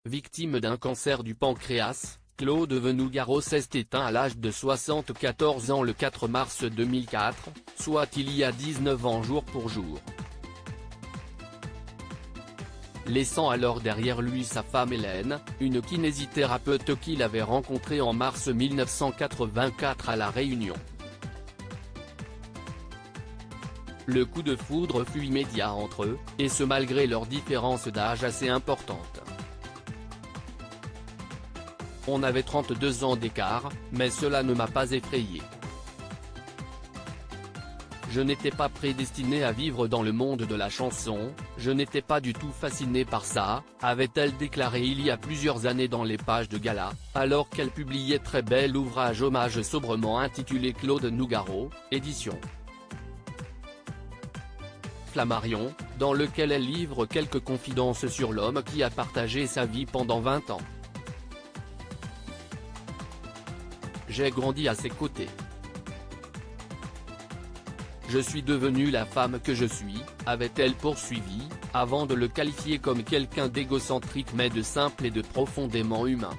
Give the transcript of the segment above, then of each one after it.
Victime d'un cancer du pancréas, Claude Nougaro s'est éteint à l'âge de 74 ans le 4 mars 2004, soit il y a 19 ans jour pour jour. Laissant alors derrière lui sa femme Hélène, une kinésithérapeute qu'il avait rencontrée en mars 1984 à La Réunion. Le coup de foudre fut immédiat entre eux, et ce malgré leur différence d'âge assez importante. On avait 32 ans d'écart, mais cela ne m'a pas effrayé. Je n'étais pas prédestiné à vivre dans le monde de la chanson, je n'étais pas du tout fasciné par ça, avait-elle déclaré il y a plusieurs années dans les pages de gala, alors qu'elle publiait très bel ouvrage hommage sobrement intitulé Claude Nougaro, édition Flammarion, dans lequel elle livre quelques confidences sur l'homme qui a partagé sa vie pendant 20 ans. J'ai grandi à ses côtés. Je suis devenue la femme que je suis, avait-elle poursuivi, avant de le qualifier comme quelqu'un d'égocentrique mais de simple et de profondément humain.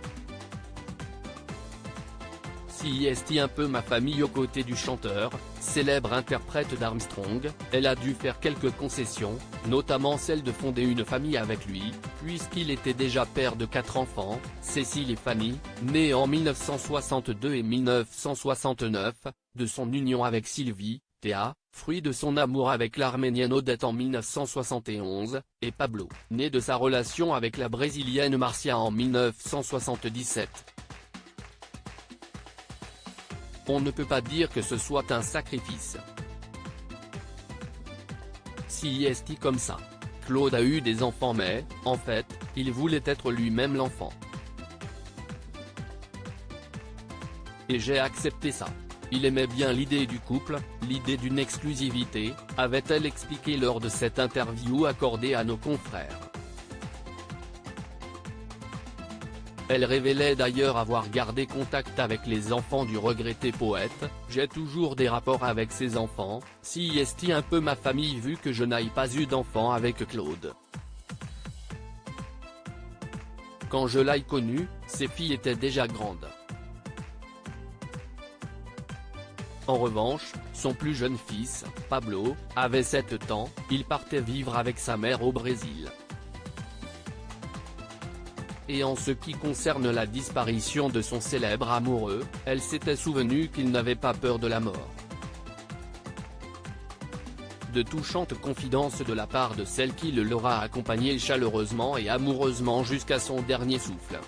Si est un peu ma famille aux côtés du chanteur, célèbre interprète d'Armstrong, elle a dû faire quelques concessions, notamment celle de fonder une famille avec lui, puisqu'il était déjà père de 4 enfants, Cécile et Fanny, nés en 1962 et 1969, de son union avec Sylvie, Théa, fruit de son amour avec l'Arménienne Odette en 1971, et Pablo, né de sa relation avec la Brésilienne Marcia en 1977. On ne peut pas dire que ce soit un sacrifice. Si est comme ça. Claude a eu des enfants mais, en fait, il voulait être lui-même l'enfant. Et j'ai accepté ça. Il aimait bien l'idée du couple, l'idée d'une exclusivité, avait-elle expliqué lors de cette interview accordée à nos confrères. Elle révélait d'ailleurs avoir gardé contact avec les enfants du regretté poète, « J'ai toujours des rapports avec ces enfants, si est un peu ma famille vu que je n'aille pas eu d'enfant avec Claude. Quand je l'ai connu, ses filles étaient déjà grandes. En revanche, son plus jeune fils, Pablo, avait 7 ans, il partait vivre avec sa mère au Brésil. Et en ce qui concerne la disparition de son célèbre amoureux, elle s'était souvenue qu'il n'avait pas peur de la mort. De touchantes confidences de la part de celle qui l'aura accompagné chaleureusement et amoureusement jusqu'à son dernier souffle.